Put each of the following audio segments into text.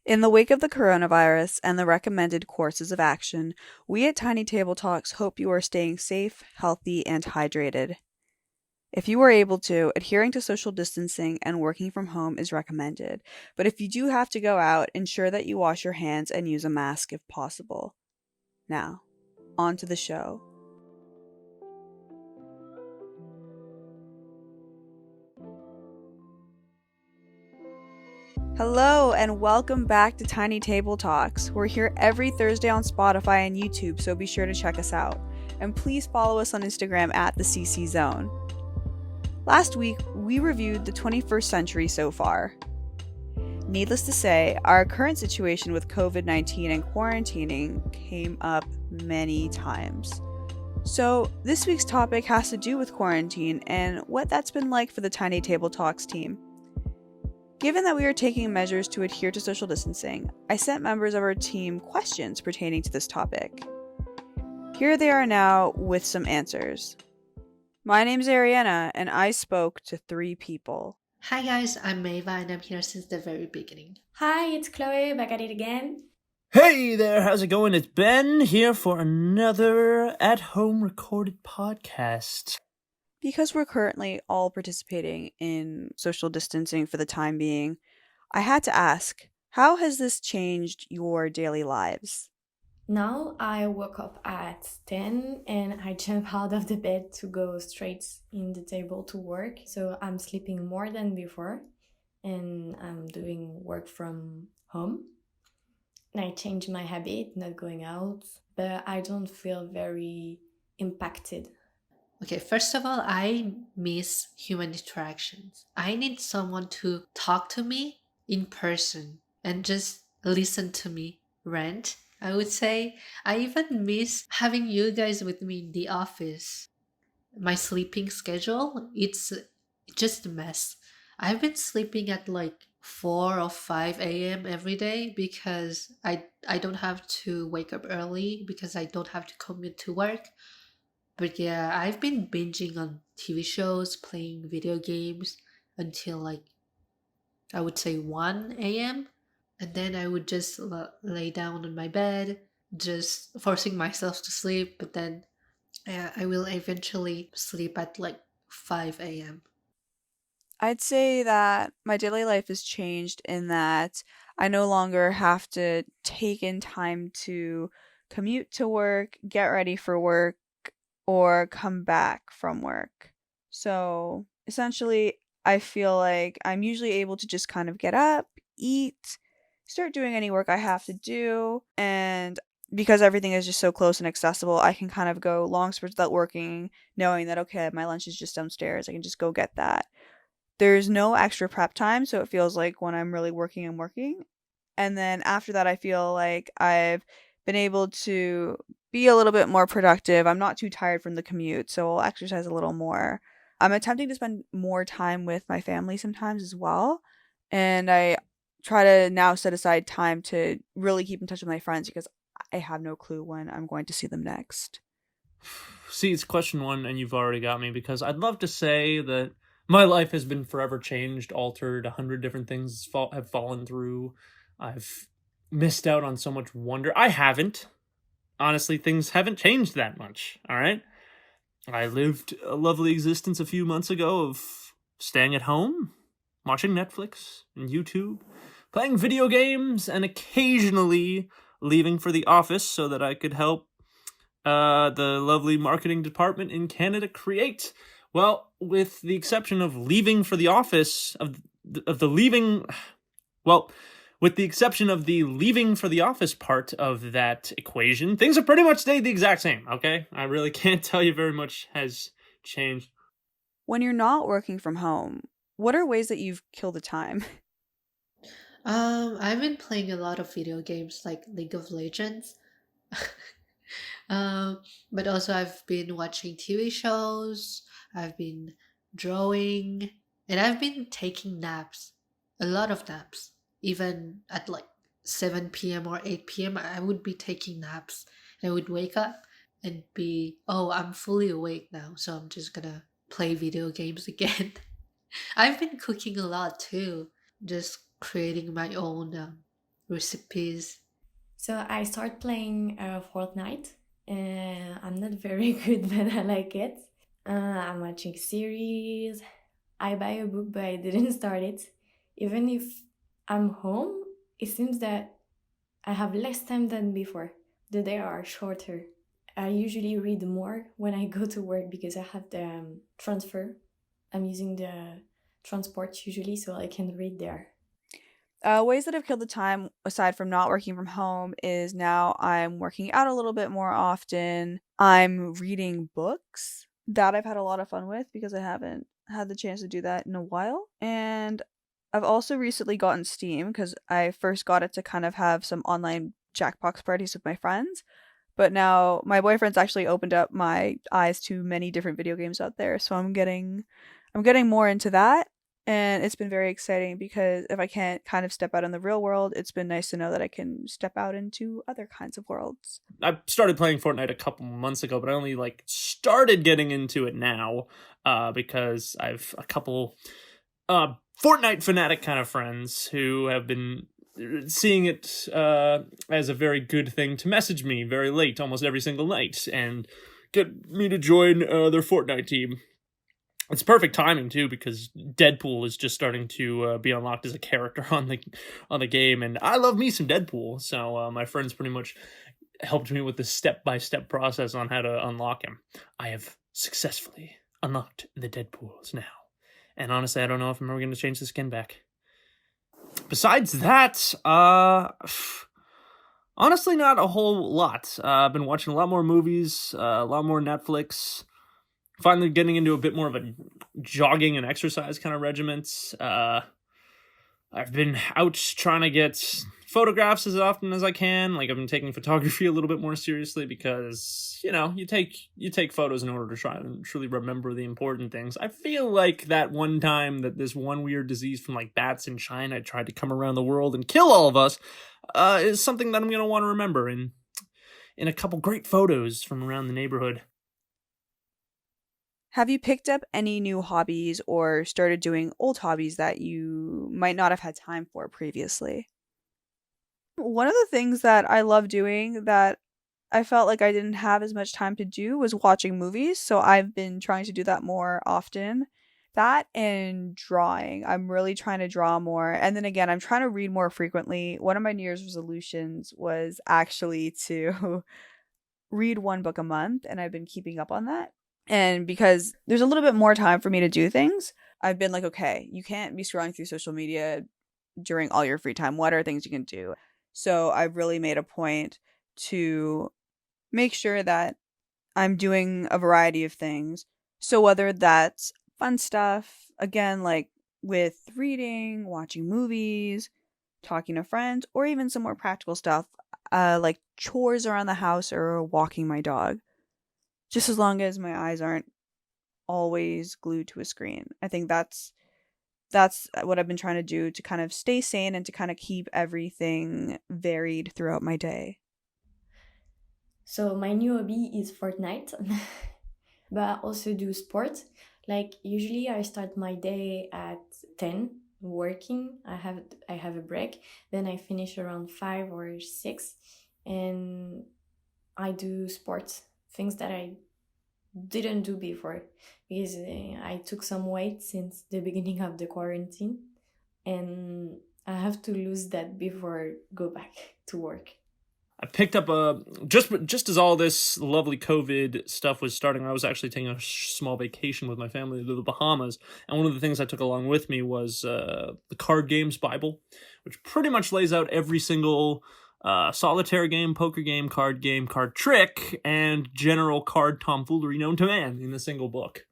In the wake of the coronavirus and the recommended courses of action, we at Tiny Table Talks hope you are staying safe, healthy, and hydrated. If you are able to, adhering to social distancing and working from home is recommended. But if you do have to go out, ensure that you wash your hands and use a mask if possible. Now, on to the show. Hello, and welcome back to Tiny Table Talks. We're here every Thursday on Spotify and YouTube, so be sure to check us out. And please follow us on Instagram at the CC Zone. Last week, we reviewed the 21st century so far. Needless to say, our current situation with COVID-19 and quarantining came up many times. So, this week's topic has to do with quarantine and what that's been like for the Tiny Table Talks team. Given that we are taking measures to adhere to social distancing, I sent members of our team questions pertaining to this topic. Here they are now with some answers. My name's Ariana, and I spoke to 3 people. Hi guys, I'm Maeva and I'm here since the very beginning. Hi, it's Chloé, back at it again. Hey there, how's it going? It's Ben here for another at-home recorded podcast. Because we're currently all participating in social distancing for the time being, I had to ask, how has this changed your daily lives? Now I woke up at 10 and I jump out of the bed to go straight in the table to work. So I'm sleeping more than before and I'm doing work from home. And I changed my habit, not going out, but I don't feel very impacted. Okay, first of all, I miss human interactions. I need someone to talk to me in person and just listen to me rant, I would say. I even miss having you guys with me in the office. My sleeping schedule, it's just a mess. I've been sleeping at like 4 or 5 a.m. every day because I don't have to wake up early because I don't have to commute to work. But yeah, I've been binging on TV shows, playing video games until like I would say 1 a.m. And then I would just lay down on my bed, just forcing myself to sleep. But then I will eventually sleep at like 5 a.m. I'd say that my daily life has changed in that I no longer have to take in time to commute to work, get ready for work, or come back from work. So essentially, I feel like I'm usually able to just kind of get up, eat, start doing any work I have to do, and because everything is just so close and accessible, I can kind of go long spurts without working, knowing that, okay, my lunch is just downstairs. I can just go get that. There's no extra prep time, so it feels like when I'm really working, I'm working. And then after that, I feel like I've been able to be a little bit more productive. I'm not too tired from the commute, so I'll exercise a little more. I'm attempting to spend more time with my family sometimes as well. And I try to now set aside time to really keep in touch with my friends because I have no clue when I'm going to see them next. See, it's question 1, and you've already got me, because I'd love to say that my life has been forever changed, altered, 100 different things have fallen through. I've missed out on so much wonder. I haven't. Honestly, things haven't changed that much, all right? I lived a lovely existence a few months ago of staying at home, watching Netflix and YouTube, playing video games, and occasionally leaving for the office so that I could help the lovely marketing department in Canada create. Well, with the exception of leaving for the office, of the leaving, well, with the exception of the leaving for the office part of that equation, things have pretty much stayed the exact same, okay? I really can't tell you very much has changed. When you're not working from home, what are ways that you've killed the time? I've been playing a lot of video games like League of Legends. Um, but also I've been watching TV shows, I've been drawing, and I've been taking naps. A lot of naps. Even at like 7 p.m. or 8 p.m. I would be taking naps. I would wake up and be, oh, I'm fully awake now, so I'm just gonna play video games again. I've been cooking a lot too, just creating my own recipes? So I start playing Fortnite, and I'm not very good, but I like it. I'm watching series. I buy a book, but I didn't start it. Even if I'm home, it seems that I have less time than before. The days are shorter. I usually read more when I go to work because I have the transfer. I'm using the transport usually, so I can read there. Ways that have killed the time, aside from not working from home, is now I'm working out a little bit more often. I'm reading books that I've had a lot of fun with because I haven't had the chance to do that in a while. And I've also recently gotten Steam because I first got it to kind of have some online Jackbox parties with my friends. But now my boyfriend's actually opened up my eyes to many different video games out there, so I'm getting more into that, and it's been very exciting because if I can't kind of step out in the real world, it's been nice to know that I can step out into other kinds of worlds. I started playing Fortnite a couple months ago, but I only like started getting into it now because I've a couple Fortnite fanatic kind of friends who have been seeing it as a very good thing to message me very late almost every single night and get me to join their Fortnite team. It's perfect timing too because Deadpool is just starting to be unlocked as a character on the game, and I love me some Deadpool. So my friends pretty much helped me with the step-by-step process on how to unlock him. I have successfully unlocked the Deadpools now, and honestly, I don't know if I'm ever going to change the skin back. Besides that, honestly, not a whole lot. I've been watching a lot more movies, a lot more Netflix. Finally getting into a bit more of a jogging and exercise kind of regiment. I've been out trying to get photographs as often as I can. Like I've been taking photography a little bit more seriously because, you take photos in order to try and truly remember the important things. I feel like that one time that this one weird disease from like bats in China tried to come around the world and kill all of us is something that I'm going to want to remember in a couple great photos from around the neighborhood. Have you picked up any new hobbies or started doing old hobbies that you might not have had time for previously? One of the things that I love doing that I felt like I didn't have as much time to do was watching movies, so I've been trying to do that more often. That and drawing. I'm really trying to draw more. And then again, I'm trying to read more frequently. One of my New Year's resolutions was actually to read one book a month, and I've been keeping up on that. And because there's a little bit more time for me to do things, I've been like, okay, you can't be scrolling through social media during all your free time. What are things you can do? So I've really made a point to make sure that I'm doing a variety of things. So whether that's fun stuff, again, like with reading, watching movies, talking to friends, or even some more practical stuff, like chores around the house or walking my dog. Just as long as my eyes aren't always glued to a screen. I think that's what I've been trying to do to kind of stay sane and to kind of keep everything varied throughout my day. So my new hobby is Fortnite, but I also do sport. Like usually I start my day at 10 working. I have a break. Then I finish around 5 or 6 and I do sports, things that I didn't do before because I took some weight since the beginning of the quarantine and I have to lose that before go back to work. I picked up just as all this lovely COVID stuff was starting, I was actually taking a small vacation with my family to the Bahamas, and one of the things I took along with me was the Card Games Bible, which pretty much lays out every single solitaire game, poker game, card trick, and general card tomfoolery known to man in a single book.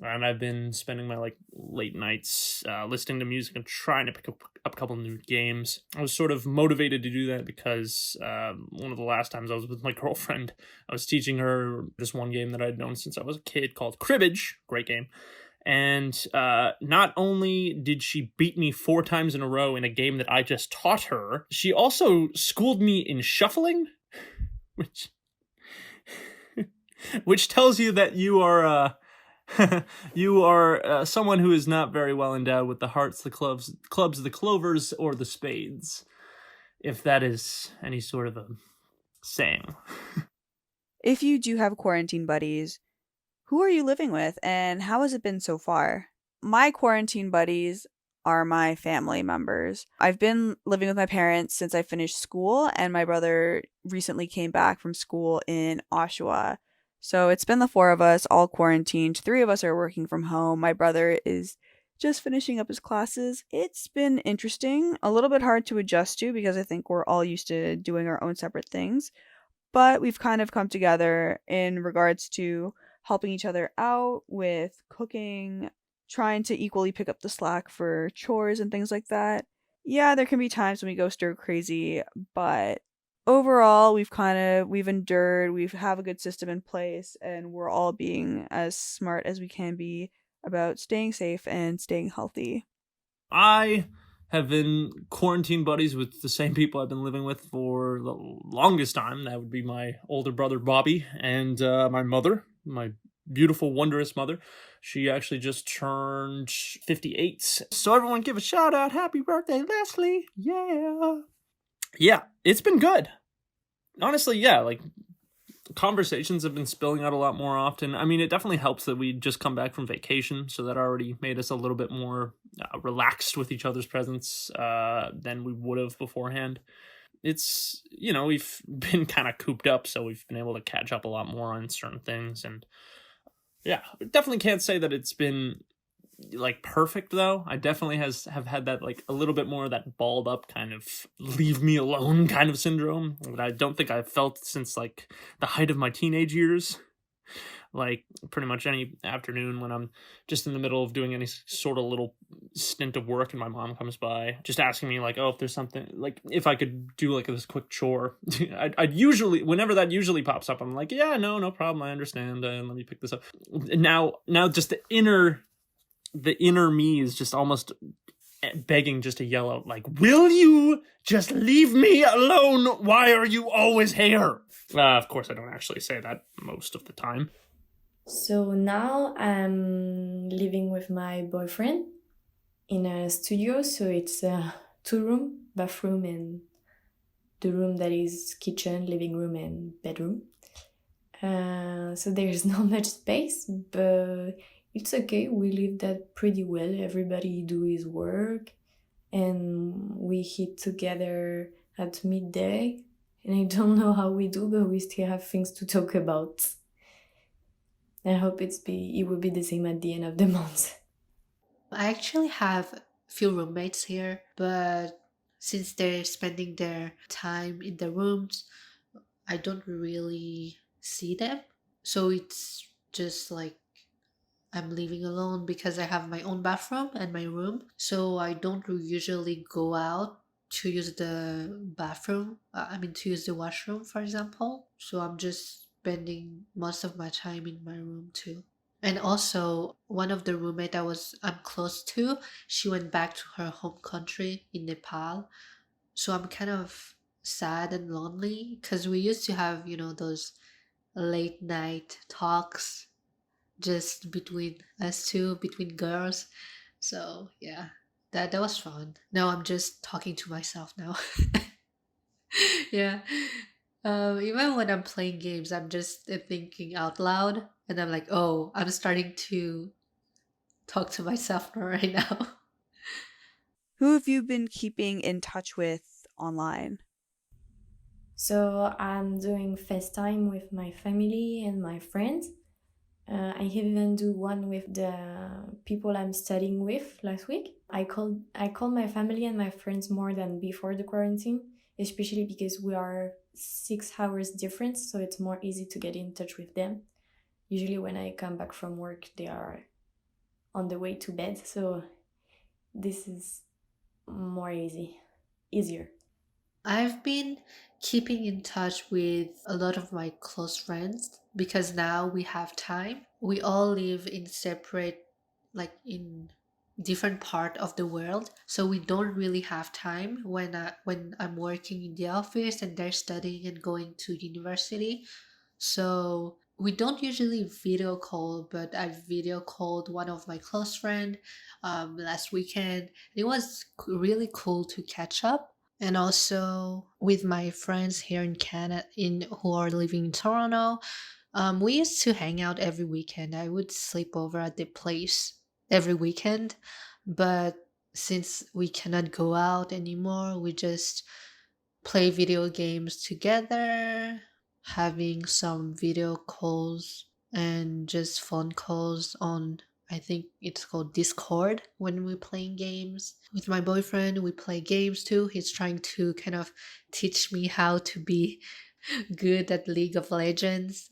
And I've been spending my late nights listening to music and trying to pick up a couple new games. I was sort of motivated to do that because one of the last times I was with my girlfriend, I was teaching her this one game that I'd known since I was a kid called Cribbage. Great game. And not only did she beat me 4 times in a row in a game that I just taught her, she also schooled me in shuffling, which tells you that you are you are someone who is not very well endowed with the hearts, the clubs, the clovers, or the spades. if that is any sort of a saying. If you do have quarantine buddies, who are you living with and how has it been so far? My quarantine buddies are my family members. I've been living with my parents since I finished school, and my brother recently came back from school in Oshawa. So it's been the four of us all quarantined. Three of us are working from home. My brother is just finishing up his classes. It's been interesting, a little bit hard to adjust to because I think we're all used to doing our own separate things, but we've kind of come together in regards to helping each other out with cooking, trying to equally pick up the slack for chores and things like that. Yeah, there can be times when we go stir crazy, but overall we've endured, we have a good system in place, and we're all being as smart as we can be about staying safe and staying healthy. I have been quarantine buddies with the same people I've been living with for the longest time. That would be my older brother Bobby and my mother, my beautiful, wondrous mother. She actually just turned 58. So everyone give a shout out. Happy birthday, Leslie. Yeah. Yeah, it's been good. Honestly, yeah, like conversations have been spilling out a lot more often. I mean, it definitely helps that we just come back from vacation, so that already made us a little bit more relaxed with each other's presence than we would have beforehand. It's, we've been kind of cooped up, so we've been able to catch up a lot more on certain things. And yeah, definitely can't say that it's been like perfect though. I definitely have had that like a little bit more of that balled up kind of leave me alone kind of syndrome that I don't think I've felt since like the height of my teenage years. Like pretty much any afternoon when I'm just in the middle of doing any sort of little stint of work and my mom comes by just asking me like, oh, if there's something, like if I could do like this quick chore. I'd usually, whenever that usually pops up, I'm like, yeah, no problem, I understand, and let me pick this up. Now just the inner me is just almost begging just to yell out, like, will you just leave me alone? Why are you always here? Of course, I don't actually say that most of the time. So now I'm living with my boyfriend in a studio. So it's a 2 room, bathroom, and the room that is kitchen, living room, and bedroom. So there's not much space, but it's okay. We live that pretty well. Everybody do his work, and we eat together at midday. And I don't know how we do, but we still have things to talk about. I hope it will be the same at the end of the month. I actually have a few roommates here, but since they're spending their time in the rooms, I don't really see them. So it's just like I'm living alone because I have my own bathroom and my room. So I don't usually go out to use the bathroom. To use the washroom, for example. So I'm just spending most of my time in my room too. And also, one of the roommate I'm close to, she went back to her home country in Nepal. So I'm kind of sad and lonely because we used to have, those late night talks just between us two, between girls. So yeah, that was fun. Now I'm just talking to myself now. Yeah. Even when I'm playing games, I'm just thinking out loud, and I'm like, oh, I'm starting to talk to myself right now. Who have you been keeping in touch with online? So I'm doing FaceTime with my family and my friends. I even do one with the people I'm studying with last week. I called my family and my friends more than before the quarantine, especially because we are 6 hours difference, so it's more easy to get in touch with them. Usually when I come back from work, they are on the way to bed, so this is more easier. I've been keeping in touch with a lot of my close friends because now we have time. We all live in separate, like in different part of the world, so we don't really have time when I'm working in the office and they're studying and going to university. So we don't usually video call, but I video called one of my close friend last weekend. It was really cool to catch up. And also with my friends here in Canada, in who are living in Toronto, we used to hang out every weekend. I would sleep over at the place every weekend, but since we cannot go out anymore, we just play video games together, having some video calls and just phone calls on, I think it's called Discord, when we're playing games. With my boyfriend, we play games too. He's trying to kind of teach me how to be good at League of Legends.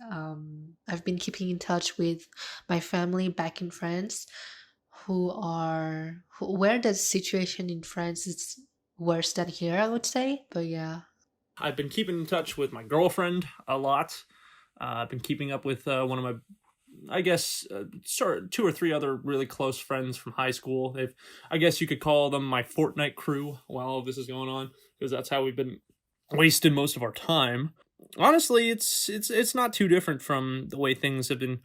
I've been keeping in touch with my family back in France, where the situation in France is worse than here, I would say. But yeah. I've been keeping in touch with my girlfriend a lot. I've been keeping up with one of my, I guess, sort of two or three other really close friends from high school. I guess you could call them my Fortnite crew while all this is going on, because that's how we've been wasting most of our time. Honestly, it's not too different from the way things have been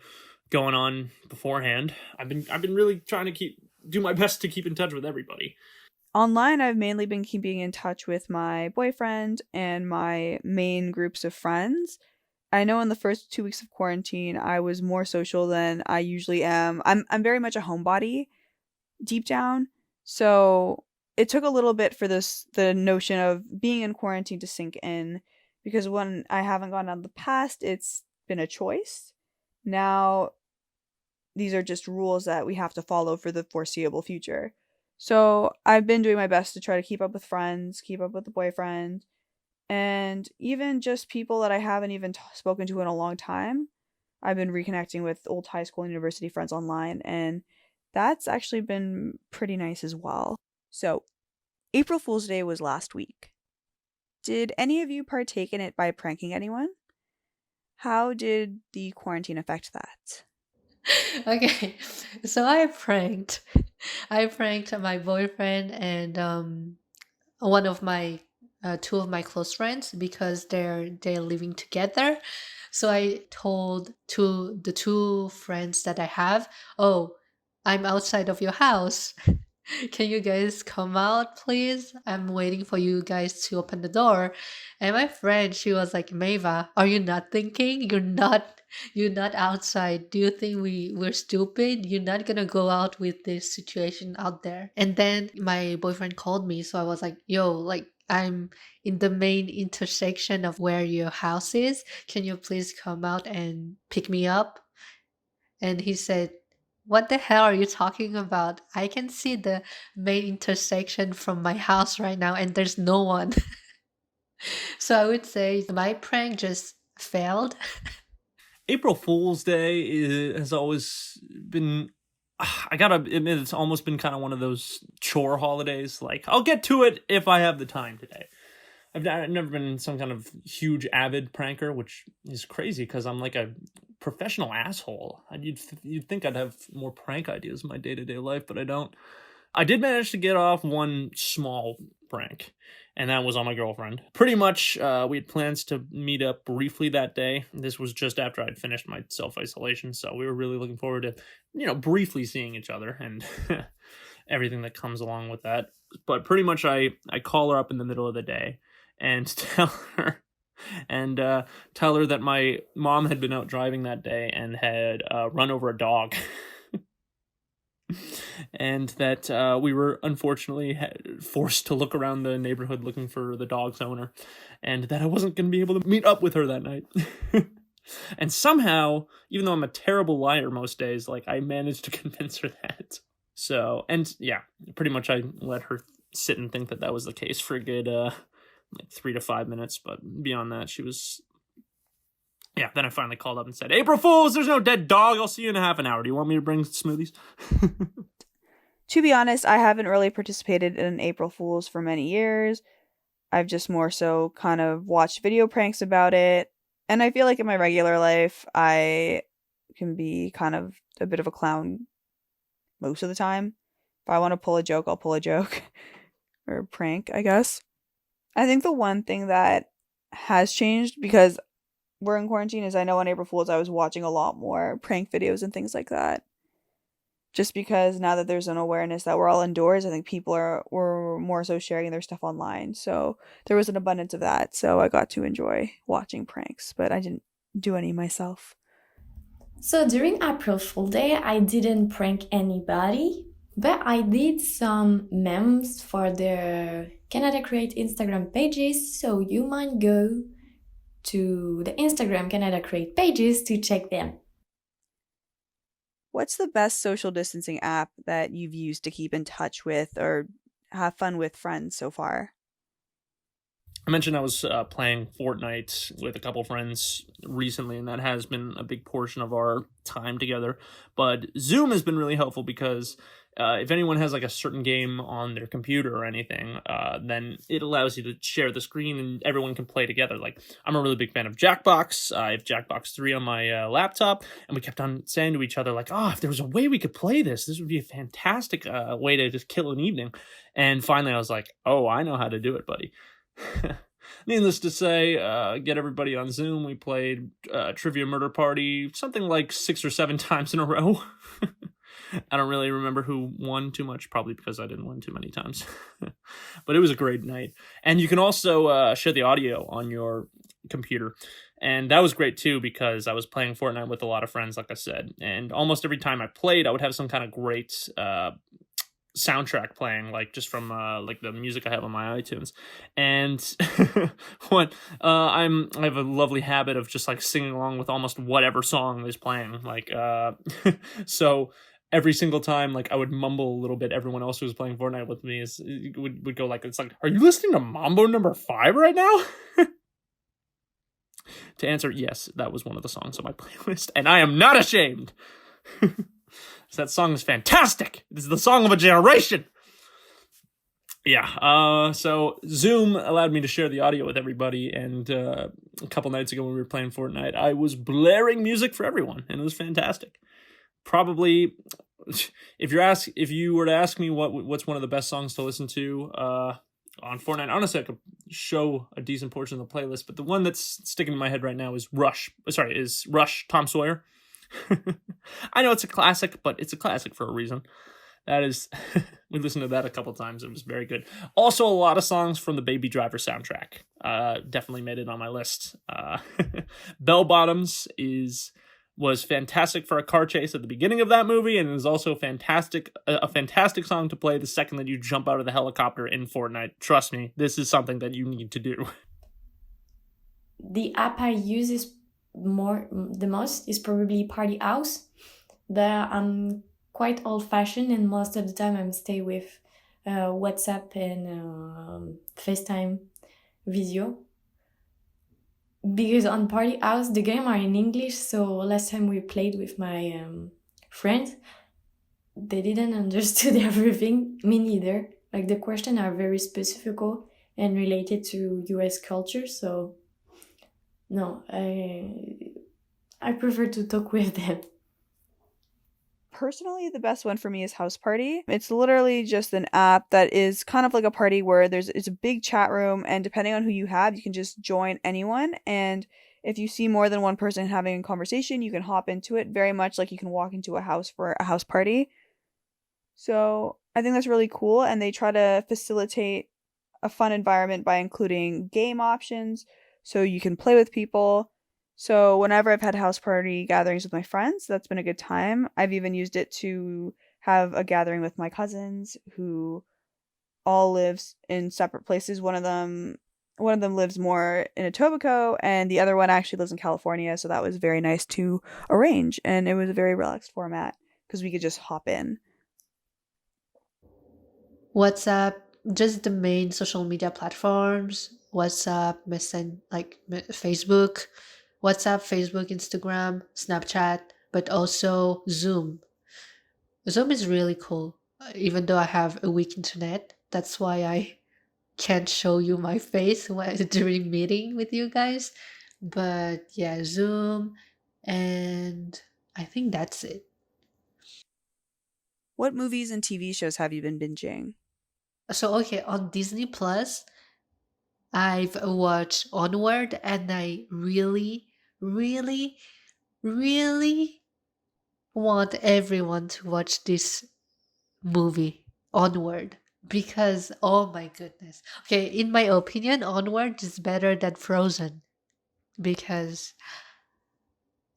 going on beforehand. I've been really trying to do my best to keep in touch with everybody. Online, I've mainly been keeping in touch with my boyfriend and my main groups of friends. I know in the first 2 weeks of quarantine, I was more social than I usually am. I'm very much a homebody deep down, so it took a little bit for the notion of being in quarantine to sink in, because when I haven't gone out in the past, it's been a choice. Now these are just rules that we have to follow for the foreseeable future. So I've been doing my best to try to keep up with friends, keep up with the boyfriend, and even just people that I haven't even spoken to in a long time. I've been reconnecting with old high school and university friends online, and that's actually been pretty nice as well. So, April Fool's Day was last week. Did any of you partake in it by pranking anyone? How did the quarantine affect that? Okay, so I pranked my boyfriend and one of my two of my close friends because they're living together. So I told the two friends that I have, "Oh, I'm outside of your house. Can you guys come out, please? I'm waiting for you guys to open the door." And my friend, she was like, "Maeva, are you not thinking? You're not outside. Do you think we're stupid? You're not gonna go out with this situation out there." And then my boyfriend called me, so I was like, "Yo, like I'm in the main intersection of where your house is. Can you please come out and pick me up?" And he said, "What the hell are you talking about? I can see the main intersection from my house right now, and there's no one." So I would say my prank just failed. April Fool's Day has always been. I gotta admit, it's almost been kind of one of those chore holidays. Like, I'll get to it if I have the time today. I've never been some kind of huge avid pranker, which is crazy because I'm like a professional asshole. You'd think I'd have more prank ideas in my day-to-day life, but I don't. I did manage to get off one small prank, and that was on my girlfriend. Pretty much, we had plans to meet up briefly that day. This was just after I'd finished my self-isolation, so we were really looking forward to, briefly seeing each other and everything that comes along with that. But pretty much, I call her up in the middle of the day and tell her that my mom had been out driving that day and had run over a dog. And that we were unfortunately forced to look around the neighborhood looking for the dog's owner, and that I wasn't going to be able to meet up with her that night. And somehow, even though I'm a terrible liar most days, like, I managed to convince her that. So, and yeah, pretty much I let her sit and think that that was the case for a good 3 to 5 minutes, but beyond that, she was. Yeah, then I finally called up and said, "April Fools, there's no dead dog. I'll see you in a half an hour. Do you want me to bring smoothies?" To be honest, I haven't really participated in April Fools for many years. I've just more so kind of watched video pranks about it. And I feel like in my regular life, I can be kind of a bit of a clown most of the time. If I want to pull a joke, I'll pull a joke. Or a prank, I guess. I think the one thing that has changed because we're in quarantine is I know on April Fools I was watching a lot more prank videos and things like that. just because now that there's an awareness that we're all indoors, I think people were more so sharing their stuff online. So there was an abundance of that. So I got to enjoy watching pranks, but I didn't do any myself. So during April Fool Day, I didn't prank anybody, but I did some memes for the Canada Create Instagram pages. So you might go to the Instagram Canada Create pages to check them. What's the best social distancing app that you've used to keep in touch with or have fun with friends so far? I mentioned I was playing Fortnite with a couple friends recently, and that has been a big portion of our time together. But Zoom has been really helpful because if anyone has like a certain game on their computer or anything, then it allows you to share the screen and everyone can play together. Like, I'm a really big fan of Jackbox. I have Jackbox 3 on my laptop, and we kept on saying to each other, like, oh, if there was a way we could play this would be a fantastic way to just kill an evening. And finally I was like, oh, I know how to do it, buddy. Needless to say, get everybody on Zoom. We played Trivia Murder Party something like 6 or 7 times in a row. I don't really remember who won too much, probably because I didn't win too many times. But it was a great night. And you can also share the audio on your computer. And that was great too, because I was playing Fortnite with a lot of friends, like I said. And almost every time I played, I would have some kind of great soundtrack playing, like just from like the music I have on my iTunes. And what I have a lovely habit of just like singing along with almost whatever song is playing, like so every single time, like I would mumble a little bit. Everyone else who was playing Fortnite with me would go like, it's like, are you listening to Mambo number 5 right now? To answer, yes, that was one of the songs on my playlist, and I am not ashamed. That song is fantastic. This is the song of a generation. Yeah, so Zoom allowed me to share the audio with everybody, and a couple nights ago when we were playing Fortnite, I was blaring music for everyone, and it was fantastic. Probably, if you were to ask me what's one of the best songs to listen to on Fortnite, honestly, I could show a decent portion of the playlist, but the one that's sticking in my head right now is Rush, Tom Sawyer. I know it's a classic, but it's a classic for a reason. That is, we listened to that a couple times. It was very good. Also, a lot of songs from the Baby Driver soundtrack. Definitely made it on my list. Bell Bottoms was fantastic for a car chase at the beginning of that movie, and it is also a fantastic song to play the second that you jump out of the helicopter in Fortnite. Trust me, this is something that you need to do. The app I use the most is probably Party House. I'm quite old-fashioned, and most of the time I'm stay with WhatsApp and FaceTime video. Because on Party House the game are in English, so last time we played with my friends, they didn't understand everything. Me neither. Like the questions are very specific and related to US culture, so no, I prefer to talk with them. Personally, the best one for me is House Party. It's literally just an app that is kind of like a party where it's a big chat room, and depending on who you have, you can just join anyone. And if you see more than one person having a conversation, you can hop into it, very much like you can walk into a house for a house party. So I think that's really cool, and they try to facilitate a fun environment by including game options so you can play with people. So whenever I've had house party gatherings with my friends, that's been a good time. I've even used it to have a gathering with my cousins who all lives in separate places. One of them lives more in Etobicoke, and the other one actually lives in California, so that was very nice to arrange, and it was a very relaxed format because we could just hop in. WhatsApp, just the main social media platforms. WhatsApp, Facebook, WhatsApp, Facebook, Instagram, Snapchat, but also Zoom. Zoom is really cool. Even though I have a weak internet, that's why I can't show you my face during meeting with you guys. But yeah, Zoom, and I think that's it. What movies and TV shows have you been binging? So okay, on Disney Plus, I've watched Onward, and I really, really, really want everyone to watch this movie, Onward, because oh my goodness. Okay, in my opinion, Onward is better than Frozen because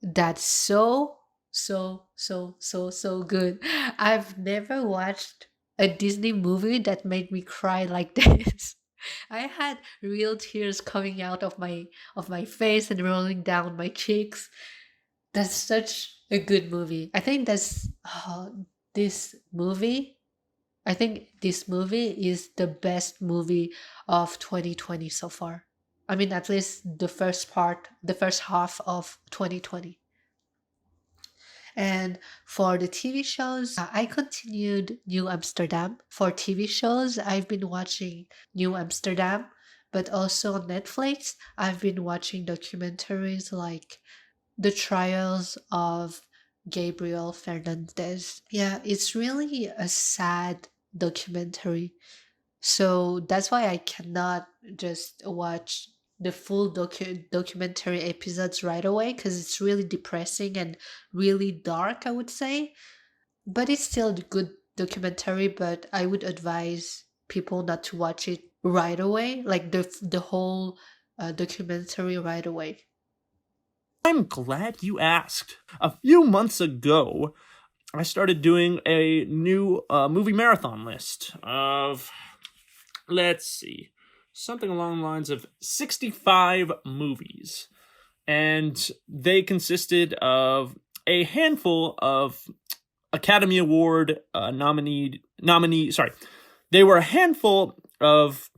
that's so good. I've never watched a Disney movie that made me cry like this. I had real tears coming out of my face and rolling down my cheeks. That's such a good movie. This movie. I think this movie is the best movie of 2020 so far. I mean, at least the first half of 2020. And for the TV shows, I continued New Amsterdam. For TV shows, I've been watching New Amsterdam, but also on Netflix, I've been watching documentaries like The Trials of Gabriel Fernandez. Yeah, it's really a sad documentary. So that's why I cannot just watch the full documentary episodes right away because it's really depressing and really dark, I would say. But it's still a good documentary, but I would advise people not to watch it right away, like the whole documentary right away. I'm glad you asked. A few months ago, I started doing a new movie marathon list of, let's see, something along the lines of 65 movies. And they consisted of a handful of Academy Award sorry. They were a handful of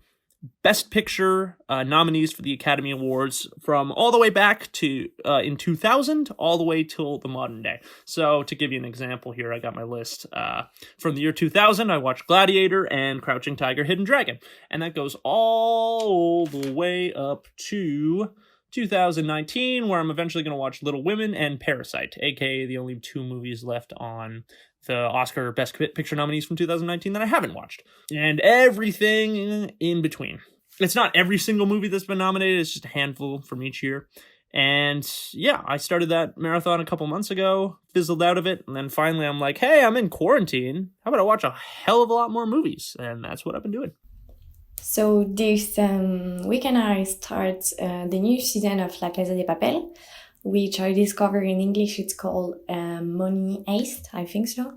Best Picture nominees for the Academy Awards from all the way back to in 2000 all the way till the modern day. So to give you an example here, I got my list. From the year 2000, I watched Gladiator and Crouching Tiger, Hidden Dragon. And that goes all the way up to 2019, where I'm eventually going to watch Little Women and Parasite, aka the only two movies left on the Oscar Best Picture nominees from 2019 that I haven't watched, and everything in between. It's not every single movie that's been nominated, it's just a handful from each year. And yeah, I started that marathon a couple months ago, fizzled out of it, and then finally I'm like, hey, I'm in quarantine. How about I watch a hell of a lot more movies? And that's what I've been doing. So this weekend I start the new season of La Casa de Papel, which I discovered in English. It's called Money Heist, I think so.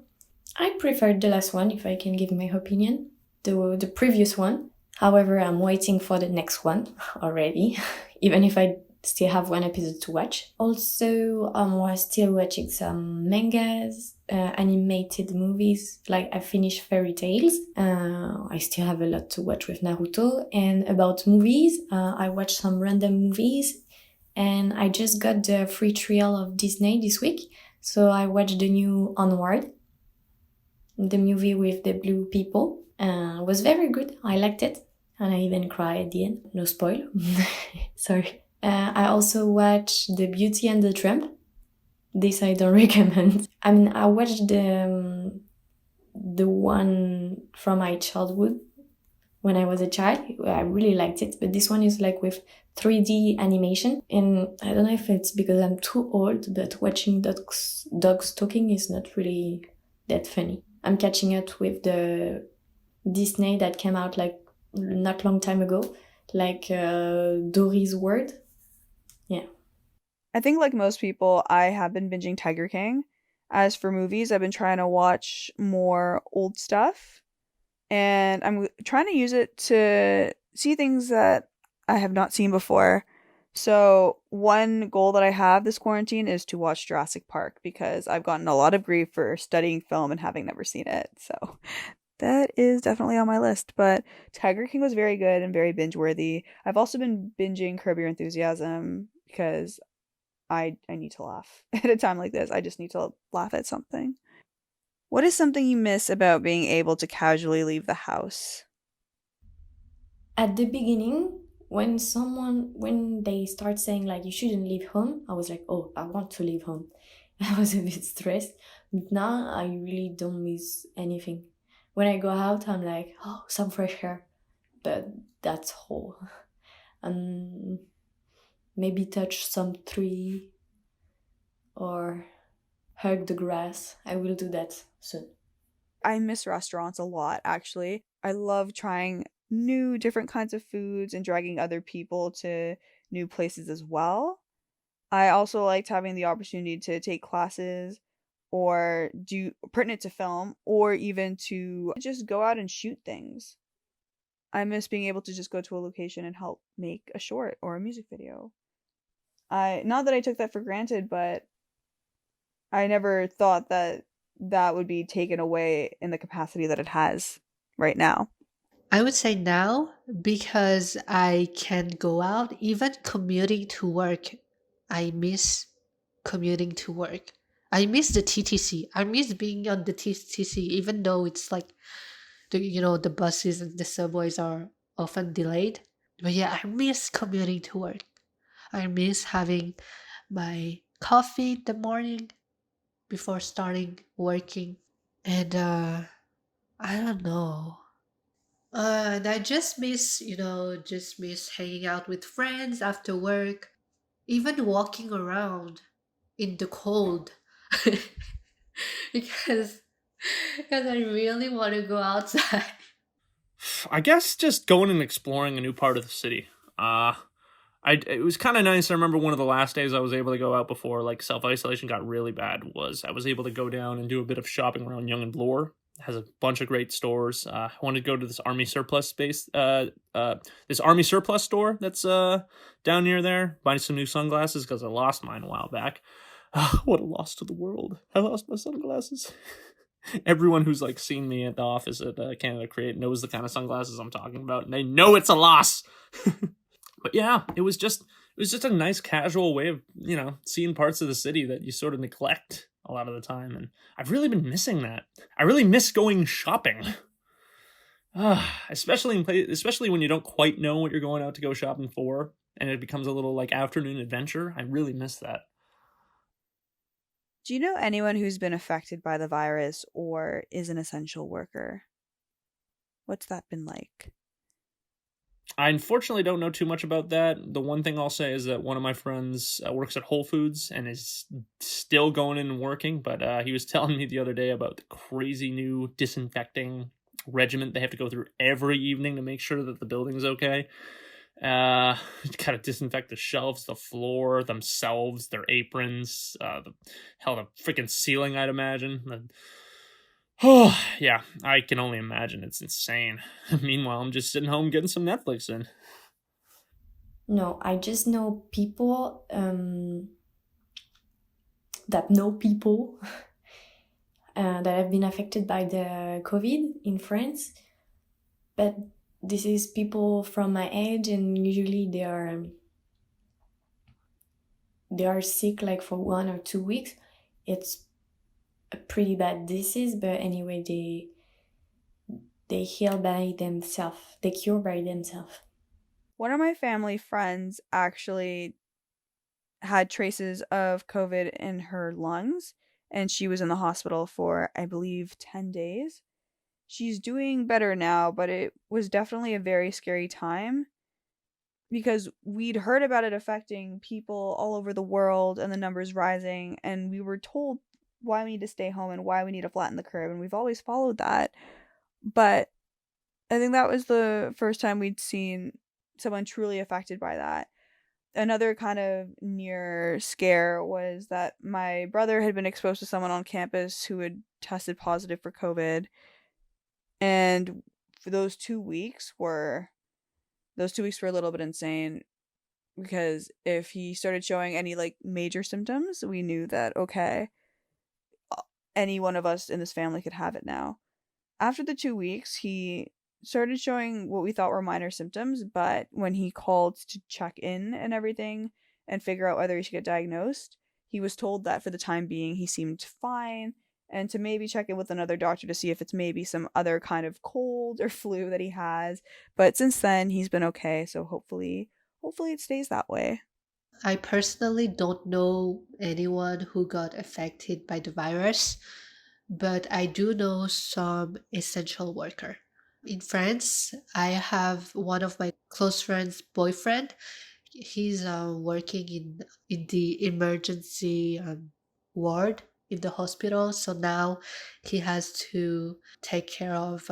I preferred the last one, if I can give my opinion, the previous one. However, I'm waiting for the next one already, even if I still have one episode to watch. Also, I'm still watching some mangas, animated movies, like I finished Fairy Tales. I still have a lot to watch with Naruto. And about movies, I watched some random movies, and I just got the free trial of Disney this week. So I watched the new Onward, the movie with the blue people. It was very good. I liked it. And I even cried at the end. No spoil. Sorry. I also watched The Beauty and the Tramp. This I don't recommend. I mean, I watched the one from my childhood when I was a child. I really liked it, but this one is like with 3D animation, and I don't know if it's because I'm too old, but watching dogs talking is not really that funny. I'm catching up with the Disney that came out like not long time ago, like Dory's World. Yeah. I think, like most people, I have been binging Tiger King. As for movies, I've been trying to watch more old stuff, and I'm trying to use it to see things that I have not seen before. So, one goal that I have this quarantine is to watch Jurassic Park because I've gotten a lot of grief for studying film and having never seen it. So, that is definitely on my list. But Tiger King was very good and very binge worthy. I've also been binging Curb Your Enthusiasm because I need to laugh at a time like this. I just need to laugh at something. What is something you miss about being able to casually leave the house? At the beginning, when they start saying like you shouldn't leave home, I was like, oh, I want to leave home. I was a bit stressed. But now I really don't miss anything. When I go out, I'm like, oh, some fresh air. But that's all. Maybe touch some tree or hug the grass. I will do that soon. I miss restaurants a lot, actually. I love trying new, different kinds of foods and dragging other people to new places as well. I also liked having the opportunity to take classes or do pertinent to film or even to just go out and shoot things. I miss being able to just go to a location and help make a short or a music video. I not that I took that for granted, but I never thought that that would be taken away in the capacity that it has right now. I would say now because I can go out, even commuting to work. I miss commuting to work. I miss the TTC. I miss being on the TTC, even though it's like the buses and the subways are often delayed. But yeah, I miss commuting to work. I miss having my coffee in the morning before starting working. And I don't know. And I just miss hanging out with friends after work, even walking around in the cold because because I really want to go outside. I guess just going and exploring a new part of the city. Uh it was kind of nice. I remember one of the last days I was able to go out before like self isolation got really bad was I was able to go down and do a bit of shopping around Young and Bloor. It has a bunch of great stores. I wanted to go to this army surplus space. This army surplus store that's down near there. Buy some new sunglasses because I lost mine a while back. What a loss to the world! I lost my sunglasses. Everyone who's like seen me at the office at Canada Create knows the kind of sunglasses I'm talking about, and they know it's a loss. But yeah, it was just a nice casual way of seeing parts of the city that you sort of neglect a lot of the time, and I've really been missing that. I really miss going shopping. Especially when you don't quite know what you're going out to go shopping for, and it becomes a little like afternoon adventure. I really miss that. Do you know anyone who's been affected by the virus or is an essential worker? What's that been like? I unfortunately don't know too much about that. The one thing I'll say is that one of my friends works at Whole Foods and is still going in and working, but he was telling me the other day about the crazy new disinfecting regimen they have to go through every evening to make sure that the building's okay. Gotta disinfect the shelves, the floor, themselves, their aprons, the freaking ceiling, I'd imagine. Oh, yeah, I can only imagine. It's insane. Meanwhile, I'm just sitting home getting some Netflix in. No, I just know people that know people that have been affected by the COVID in France. But this is people from my age, and usually they are sick like for 1 or 2 weeks. It's a pretty bad disease, but anyway, they heal by themselves. They cure by themselves. One of my family friends actually had traces of COVID in her lungs, and she was in the hospital for, I believe, 10 days. She's doing better now, but it was definitely a very scary time because we'd heard about it affecting people all over the world and the numbers rising, and we were told why we need to stay home and why we need to flatten the curve, and we've always followed that. But I think that was the first time we'd seen someone truly affected by that. Another kind of near scare was that my brother had been exposed to someone on campus who had tested positive for COVID, and for those 2 weeks were a little bit insane because if he started showing any like major symptoms, we knew that okay, any one of us in this family could have it now. After the 2 weeks, he started showing what we thought were minor symptoms, but when he called to check in and everything and figure out whether he should get diagnosed, he was told that for the time being he seemed fine and to maybe check in with another doctor to see if it's maybe some other kind of cold or flu that he has. But since then, he's been okay, so hopefully it stays that way. I personally don't know anyone who got affected by the virus, but I do know some essential worker. In France, I have one of my close friends' boyfriend. He's working in the emergency ward, in the hospital. So now he has to take care of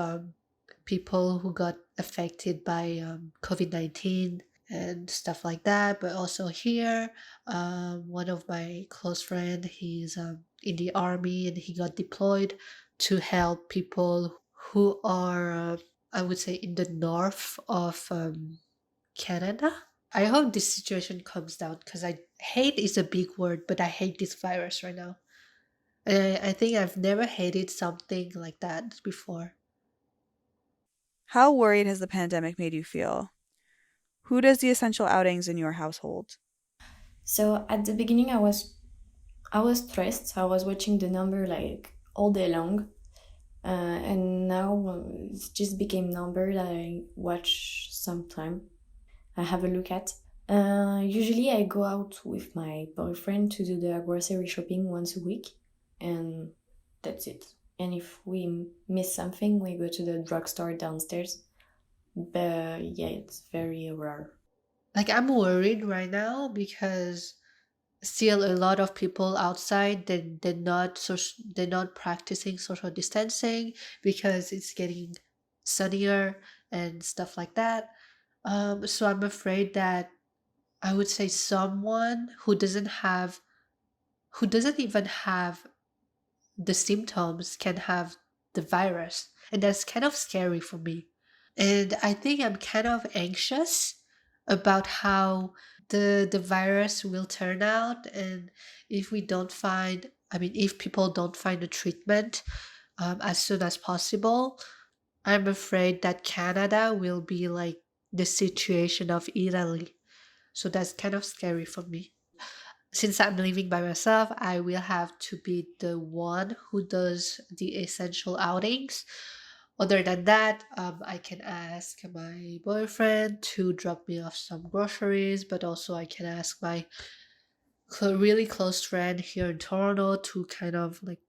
people who got affected by COVID-19 and stuff like that. But also here, one of my close friend, he's in the army and he got deployed to help people who are, I would say, in the north of Canada. I hope this situation comes down because I hate is a big word, but I hate this virus right now. I think I've never hated something like that before. How worried has the pandemic made you feel? Who does the essential outings in your household? So at the beginning, I was stressed. I was watching the number like all day long, and now it just became number that I watch sometime. I have a look at. Usually, I go out with my boyfriend to do the grocery shopping once a week, and that's it. And if we miss something, we go to the drugstore downstairs. But yeah, it's very rare. Like I'm worried right now because still a lot of people outside they're not practicing social distancing because it's getting sunnier and stuff like that. So I'm afraid that I would say someone who doesn't even have the symptoms can have the virus, and that's kind of scary for me. And I think I'm kind of anxious about how the virus will turn out, and if we don't find I mean if people don't find a treatment as soon as possible, I'm afraid that Canada will be like the situation of Italy. So that's kind of scary for me. Since I'm living by myself, I will have to be the one who does the essential outings. Other than that, I can ask my boyfriend to drop me off some groceries, but also I can ask my really close friend here in Toronto to kind of like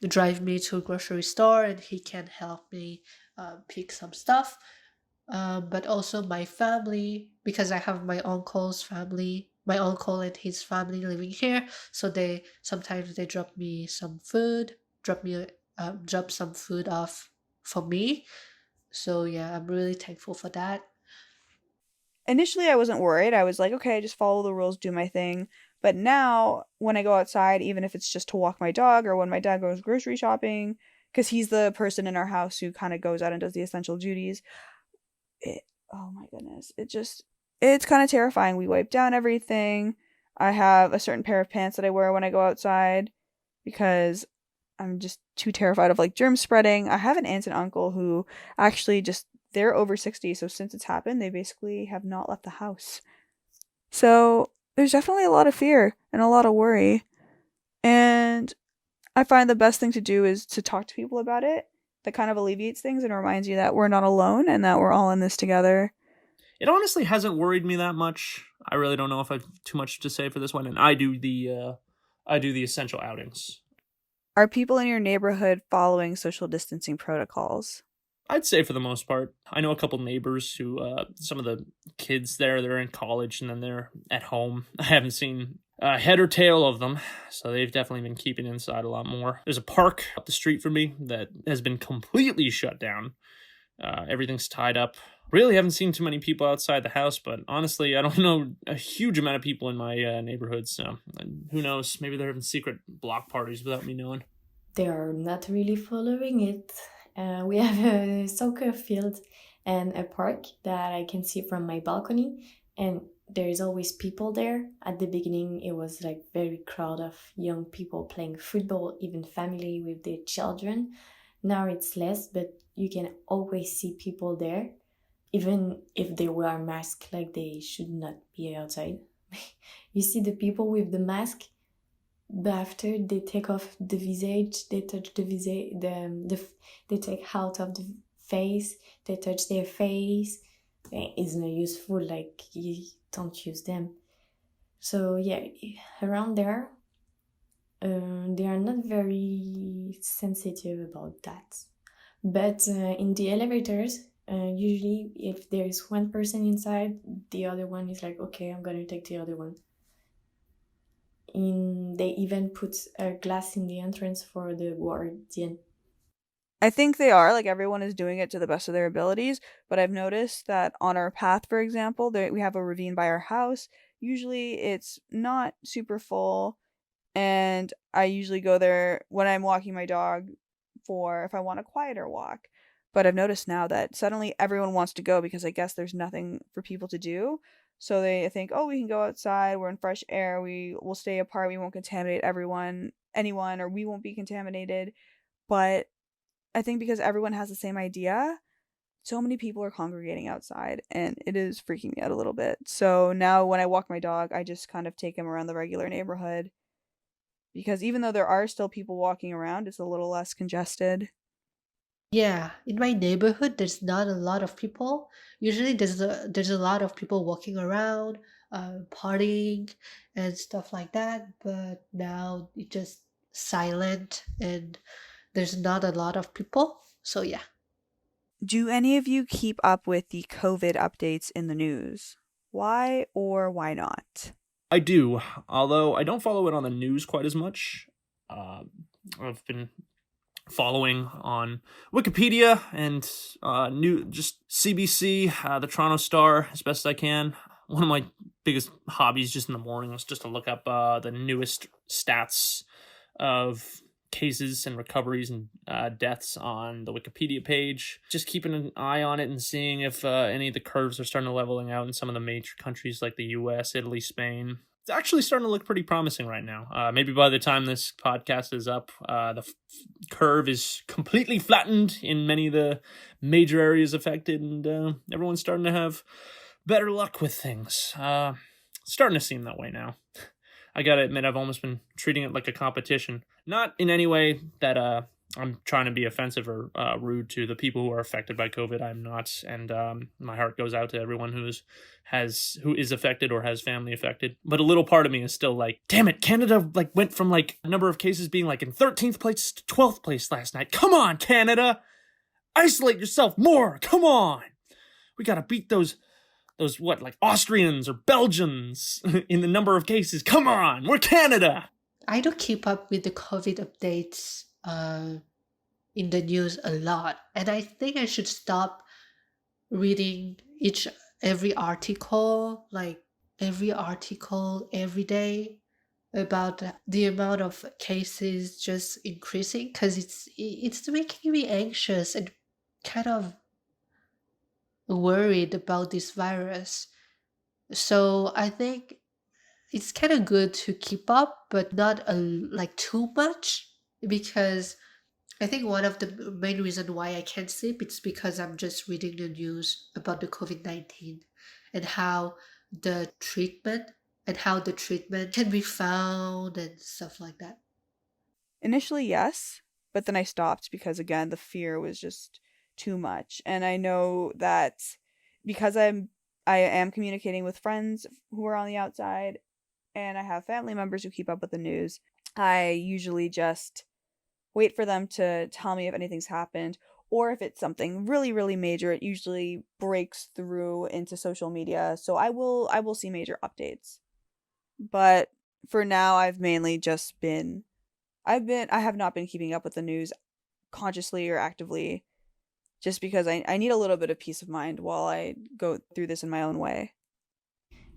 drive me to a grocery store and he can help me pick some stuff. But also my family, because I have my uncle and his family living here, so they sometimes they drop me some food, drop some food off for me. So yeah, I'm really thankful for that. Initially, I wasn't worried. I was like, okay, just follow the rules, do my thing. But now, when I go outside, even if it's just to walk my dog or when my dad goes grocery shopping, because he's the person in our house who kind of goes out and does the essential duties, it, oh my goodness, it's kind of terrifying. We wipe down everything. I have a certain pair of pants that I wear when I go outside because I'm just too terrified of like germ spreading. I have an aunt and uncle who actually just they're over 60, so since it's happened, they basically have not left the house. So there's definitely a lot of fear and a lot of worry. And I find the best thing to do is to talk to people about it. That kind of alleviates things and reminds you that we're not alone and that we're all in this together. It honestly hasn't worried me that much. I really don't know if I've too much to say for this one, and I do the essential outings. Are people in your neighborhood following social distancing protocols? I'd say for the most part. I know a couple neighbors who, some of the kids there, they're in college and then they're at home. I haven't seen a head or tail of them, so they've definitely been keeping inside a lot more. There's a park up the street from me that has been completely shut down. Everything's tied up. Really haven't seen too many people outside the house, but honestly, I don't know a huge amount of people in my neighborhood, so who knows? Maybe they're having secret block parties without me knowing. They are not really following it. We have a soccer field and a park that I can see from my balcony, and there is always people there. At the beginning, it was like very crowd of young people playing football, even family with their children. Now it's less, but you can always see people there, even if they wear a mask, like they should not be outside. You see the people with the mask, but after they take off the visage, they touch the visage, they take out of the face, they touch their face. It's not useful, like you don't use them. So yeah, around there, they are not very sensitive about that. But in the elevators, usually if there is one person inside, the other one is like, okay, I'm gonna take the other one. They even put a glass in the entrance for the guardian. I think they are, like everyone is doing it to the best of their abilities, but I've noticed that on our path, for example, we have a ravine by our house. Usually it's not super full, and I usually go there when I'm walking my dog for if I want a quieter walk. But I've noticed now that suddenly everyone wants to go because I guess there's nothing for people to do. So they think, oh, we can go outside, we're in fresh air, we will stay apart, we won't contaminate anyone, or we won't be contaminated. But I think because everyone has the same idea, so many people are congregating outside and it is freaking me out a little bit. So now when I walk my dog, I just kind of take him around the regular neighborhood because even though there are still people walking around, it's a little less congested. Yeah, in my neighborhood, there's not a lot of people. Usually, there's a lot of people walking around, partying, and stuff like that. But now it's just silent, and there's not a lot of people. So yeah. Do any of you keep up with the COVID updates in the news? Why or why not? I do, although I don't follow it on the news quite as much. Uh, I've been following on Wikipedia and new just CBC, the Toronto Star, as best as I can. One of my biggest hobbies just in the morning was just to look up the newest stats of cases and recoveries and deaths on the Wikipedia page. Just keeping an eye on it and seeing if any of the curves are starting to leveling out in some of the major countries like the US, Italy, Spain. It's actually starting to look pretty promising right now. Maybe by the time this podcast is up, the curve is completely flattened in many of the major areas affected, and everyone's starting to have better luck with things. Starting to seem that way now. I gotta admit, I've almost been treating it like a competition. Not in any way that I'm trying to be offensive or rude to the people who are affected by COVID. I'm not, and my heart goes out to everyone who is affected or has family affected. But a little part of me is still like, damn it, Canada went from a number of cases being in 13th place to 12th place last night. Come on, Canada, isolate yourself more. Come on, we gotta beat those Austrians or Belgians in the number of cases. Come on, we're Canada. I do keep up with the COVID updates in the news a lot, and I think I should stop reading every article, every article every day about the amount of cases just increasing, because it's making me anxious and kind of worried about this virus. So I think it's kind of good to keep up, but not too much, because I think one of the main reason why I can't sleep it's because I'm just reading the news about the COVID-19 and how the treatment can be found and stuff like that. Initially, yes, but then I stopped because again, the fear was just too much. And I know that because I am communicating with friends who are on the outside and I have family members who keep up with the news, I usually just wait for them to tell me if anything's happened, or if it's something really really major, it usually breaks through into social media, so I will see major updates. But for now I have not been keeping up with the news consciously or actively, just because I need a little bit of peace of mind while I go through this in my own way.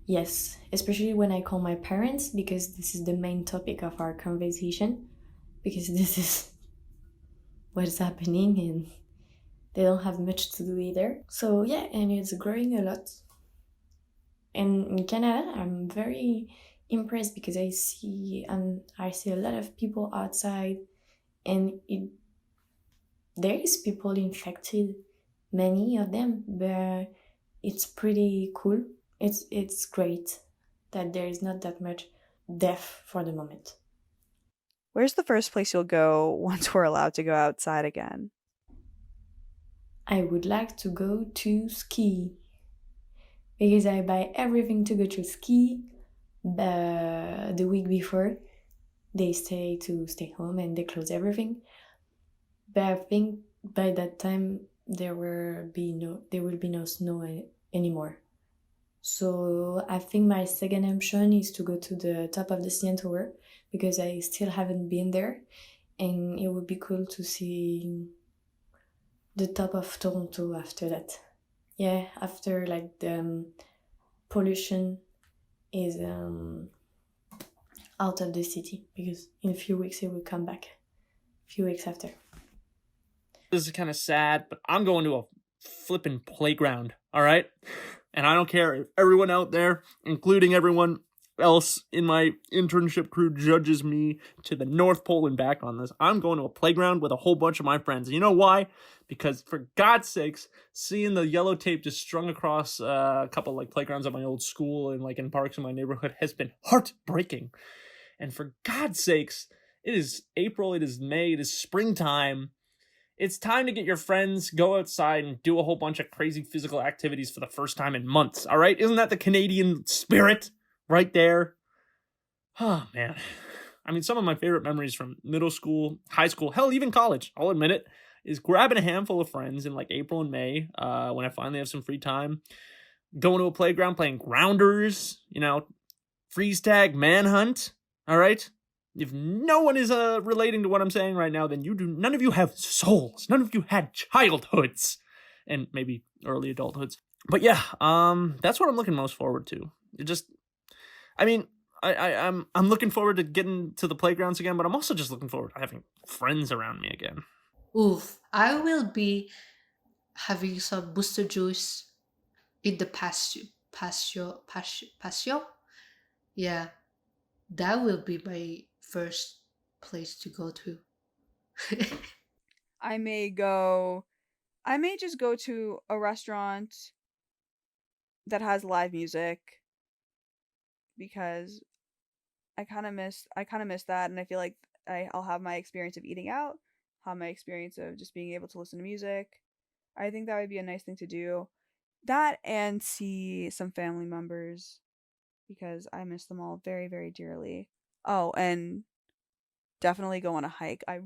Yes, especially when I call my parents, because this is the main topic of our conversation, because this is what's happening and they don't have much to do either. So yeah, and it's growing a lot. And in Canada, I'm very impressed because I see a lot of people outside, and there is people infected, many of them, but it's pretty cool. It's great that there is not that much death for the moment. Where's the first place you'll go once we're allowed to go outside again? I would like to go to ski because I buy everything to go to ski the week before. They stay home and they close everything. But I think by that time there will be no snow anymore. So I think my second option is to go to the top of the CN Tower because I still haven't been there, and it would be cool to see the top of Toronto after that. Yeah, after like the pollution is out of the city, because in a few weeks it will come back. A few weeks after. This is kind of sad, but I'm going to a flipping playground, all right? And I don't care if everyone out there, including everyone else in my internship crew, judges me to the North Pole and back on this. I'm going to a playground with a whole bunch of my friends. And you know why? Because for God's sakes, seeing the yellow tape just strung across a couple like playgrounds at my old school and like in parks in my neighborhood has been heartbreaking. And for God's sakes, it is April, it is May, it is springtime. It's time to get your friends, go outside, and do a whole bunch of crazy physical activities for the first time in months, all right? Isn't that the Canadian spirit right there? Oh, man. I mean, some of my favorite memories from middle school, high school, hell, even college, I'll admit it, is grabbing a handful of friends in like April and May when I finally have some free time, going to a playground, playing grounders, freeze tag, manhunt, all right? If no one is relating to what I'm saying right now, then none of you have souls. None of you had childhoods and maybe early adulthoods. But yeah, that's what I'm looking most forward to. I'm looking forward to getting to the playgrounds again, but I'm also just looking forward to having friends around me again. Oof, I will be having some booster juice in the patio. Yeah, that will be my first place to go to. I may just go to a restaurant that has live music because I kind of miss that, and I feel like I'll have my experience of eating out, have my experience of just being able to listen to music. I think that would be a nice thing to do. That and see some family members because I miss them all very, very dearly. Oh, and definitely go on a hike. I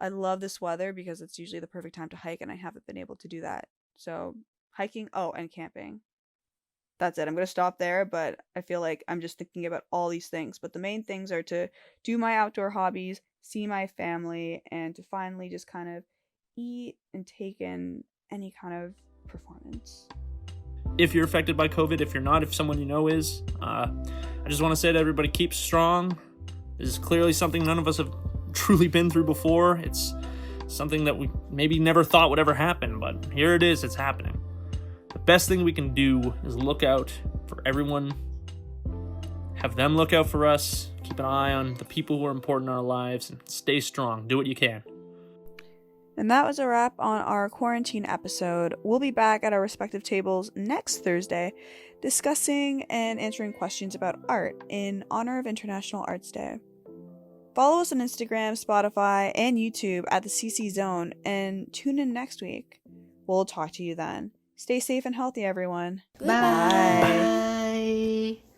love this weather because it's usually the perfect time to hike and I haven't been able to do that. So, hiking, oh, and camping. That's it. I'm going to stop there, but I feel like I'm just thinking about all these things. But the main things are to do my outdoor hobbies, see my family, and to finally just kind of eat and take in any kind of performance. If you're affected by COVID, if you're not, if someone you know is, I just want to say to everybody, keep strong. This is clearly something none of us have truly been through before. It's something that we maybe never thought would ever happen, but here it is, it's happening. The best thing we can do is look out for everyone, have them look out for us, keep an eye on the people who are important in our lives, and stay strong. Do what you can. And that was a wrap on our quarantine episode. We'll be back at our respective tables next Thursday discussing and answering questions about art in honor of International Arts Day. Follow us on Instagram, Spotify, and YouTube at the CC Zone, and tune in next week. We'll talk to you then. Stay safe and healthy, everyone. Bye. Bye.